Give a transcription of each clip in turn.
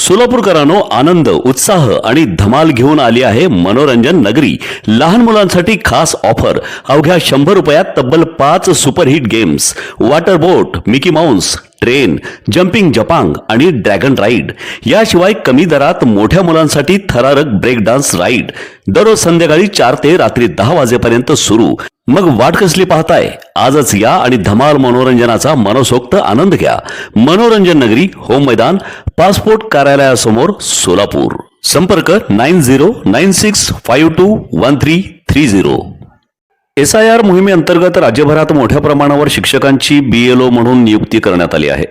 सोलापूरकरांनो, आनंद, उत्साह आणि धमाल घेऊन आली आहे मनोरंजन नगरी. लहान मुलांसाठी खास ऑफर. अवघ्या 100 रुपयात तब्बल 5 सुपरहिट गेम्स, वॉटर बोट, मिकी माउस, ट्रेन, जम्पिंग जपांग आणि ड्रॅगन राईड. याशिवाय कमी दरात मोठ्या मुलांसाठी थरारक ब्रेक डान्स राईड. दररोज संध्याकाळी 4 ते रात्री 10 वाजेपर्यंत सुरू. मग वाट कसली पाहताय? आजच या आणि धमाल मनोरंजनाचा मनसोक्त आनंद घ्या. मनोरंजन नगरी, होम मैदान, पासपोर्ट कार्यालयासमोर, सोलापूर. संपर्क 9096521330. SIR मोहिमेअंतर्गत राज्यभरात मोठ्या प्रमाणावर शिक्षकांची BLO म्हणून नियुक्ती करण्यात आली आहे.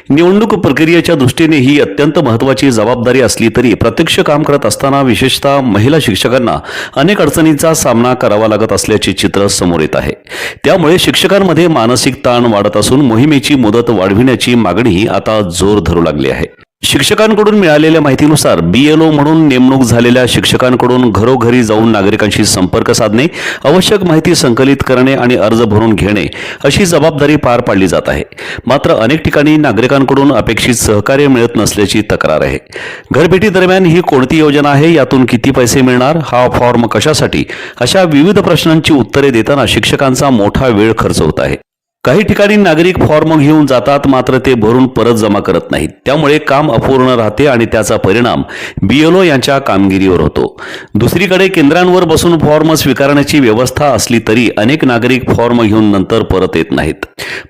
निवडणूक प्रक्रियेच्या दृष्टीने ही अत्यंत महत्त्वाची जबाबदारी असली तरी प्रत्यक्ष काम करत असताना विशेषतः महिला शिक्षकांना अनेक अडचणींचा सामना करावा लागत असल्याचे चित्र समोर येत आहे. त्यामुळे शिक्षकांमध्ये मानसिक ताण वाढत असून मोहिमेची मुदत वाढविण्याची मागणीही आता जोर धरू लागली आहे. शिक्षकांकडून मिळालेल्या माहितीनुसार BLO म्हणून नेमणूक झालेल्या शिक्षकांकडून घरोघरी जाऊन नागरिकांशी संपर्क साधणे, आवश्यक माहिती संकलित करणे आणि अर्ज भरून घेणे अशी जबाबदारी पार पाडली जात आहे. मात्र अनेक ठिकाणी नागरिकांकडून अपेक्षित सहकार्य मिळत नसल्याची तक्रार आहे. घरभेटी दरम्यान ही कोणती योजना आहे, यातून किती पैसे मिळणार, हा फॉर्म कशासाठी, अशा विविध प्रश्नांची उत्तरे देताना शिक्षकांचा मोठा वेळ खर्च होत आहे. काही ठिकाणी नागरिक फॉर्म घेऊन जातात, मात्र ते भरून परत जमा करत नाहीत. त्यामुळे काम अपूर्ण राहते आणि त्याचा परिणाम BLO यांच्या कामगिरीवर होतो. दुसरीकडे केंद्रांवर बसून फॉर्म स्वीकारण्याची व्यवस्था असली तरी अनेक नागरिक फॉर्म घेऊन नंतर परत येत नाहीत.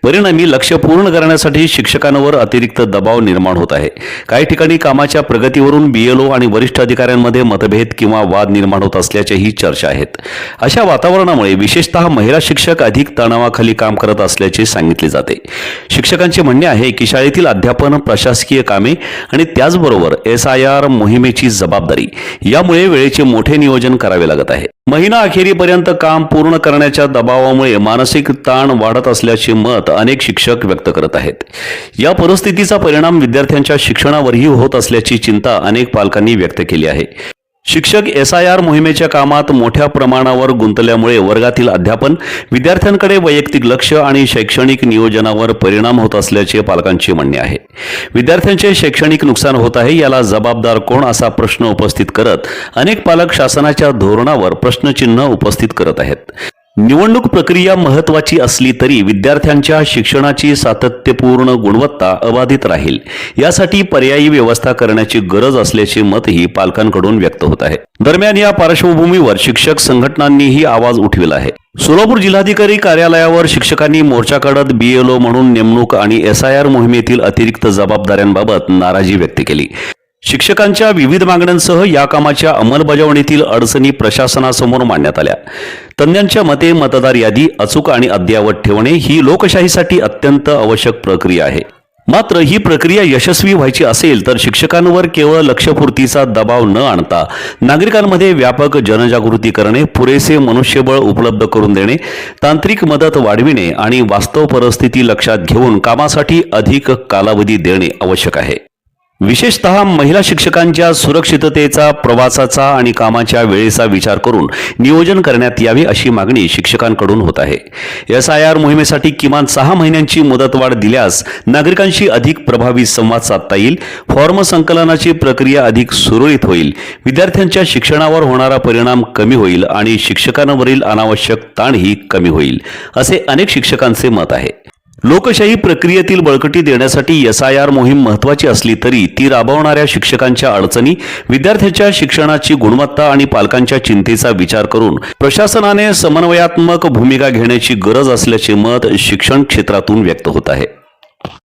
परिणामी लक्ष्य पूर्ण करण्यासाठी शिक्षकांवर अतिरिक्त दबाव निर्माण होत आहे. काही ठिकाणी कामाच्या प्रगतीवरून BLO आणि वरिष्ठ अधिकाऱ्यांमध्ये मतभेद किंवा वाद निर्माण होत असल्याच्याही चर्चा आहेत. अशा वातावरणामुळे विशेषतः महिला शिक्षक अधिक तणावाखाली काम करत असल्याचे सांगितले जाते. शिक्षकांचे म्हणणे आहे की शाळेतील अध्यापन, प्रशासकीय कामे आणि त्याचबरोबर SIR मोहिमेची जबाबदारी यामुळे वेळेचे मोठे नियोजन करावे लागत आहे. महिना अखेरीपर्यंत काम पूर्ण करण्याच्या दबावामुळे मानसिक ताण वाढत असल्याचे मत अनेक शिक्षक व्यक्त करत आहेत. या परिस्थितीचा परिणाम विद्यार्थ्यांच्या शिक्षणावरही होत असल्याची चिंता अनेक पालकांनी व्यक्त केली आहे. शिक्षक SIR मोहिमेच्या कामात मोठ्या प्रमाणावर गुंतल्यामुळे वर्गातील अध्यापन, विद्यार्थ्यांकडे वैयक्तिक लक्ष आणि शैक्षणिक नियोजनावर परिणाम होत असल्याचे पालकांचे म्हणणे आहे. विद्यार्थ्यांचे शैक्षणिक नुकसान होत आहे, याला जबाबदार कोण, असा प्रश्न उपस्थित करत अनेक पालक शासनाच्या धोरणावर प्रश्नचिन्ह उपस्थित करत आहेत. निवडणूक प्रक्रिया महत्त्वाची असली तरी विद्यार्थ्यांच्या शिक्षणाची सातत्यपूर्ण गुणवत्ता अबाधित राहील यासाठी पर्यायी व्यवस्था करण्याची गरज असल्याचे मतही पालकांकडून व्यक्त होत आहे. दरम्यान या पार्श्वभूमीवर शिक्षक संघटनांनीही आवाज उठविला आहे. सोलापूर जिल्हाधिकारी कार्यालयावर शिक्षकांनी मोर्चा काढत BLO म्हणून नेमणूक आणि SIR मोहिमेतील अतिरिक्त जबाबदाऱ्यांबाबत नाराजी व्यक्त केली. शिक्षकांच्या विविध मागण्यांसह या कामाच्या अंमलबजावणीतील अडचणी प्रशासनासमोर मांडण्यात आल्या. तज्ज्ञांच्या मते मतदार यादी अचूक आणि अद्ययावत ठेवणे ही लोकशाहीसाठी अत्यंत आवश्यक प्रक्रिया आहे. मात्र ही प्रक्रिया यशस्वी व्हायची असेल तर शिक्षकांवर केवळ लक्ष्यपूर्तीचा दबाव न आणता नागरिकांमध्ये व्यापक जनजागृती करणे, पुरेसे मनुष्यबळ उपलब्ध करून देणे, तांत्रिक मदत वाढविणे आणि वास्तव परिस्थिती लक्षात घेऊन कामासाठी अधिक कालावधी देणे आवश्यक आहे. विशेषतः महिला शिक्षकांच्या सुरक्षिततेचा, प्रवासाचा आणि कामाच्या वेळेचा विचार करून नियोजन करण्यात यावे अशी मागणी शिक्षकांकडून होत आहे. SIR मोहिमेसाठी किमान 6 महिन्यांची मुदतवाढ दिल्यास नागरिकांशी अधिक प्रभावी संवाद साधता येईल. फॉर्म संकलनाची प्रक्रिया अधिक सुरळीत होईल. विद्यार्थ्यांच्या शिक्षणावर होणारा परिणाम कमी होईल आणि शिक्षकांवरील अनावश्यक ताणही कमी होईल, असे अनेक शिक्षकांचे मत आहे. लोकशाही प्रक्रियेतील बळकटी देण्यासाठी SIR मोहीम महत्त्वाची असली तरी ती राबवणाऱ्या शिक्षकांच्या अडचणी, विद्यार्थ्यांच्या शिक्षणाची गुणवत्ता आणि पालकांच्या चिंतेचा विचार करून प्रशासनाने समन्वयात्मक भूमिका घेण्याची गरज असल्याचे मत शिक्षण क्षेत्रातून व्यक्त होत आहे.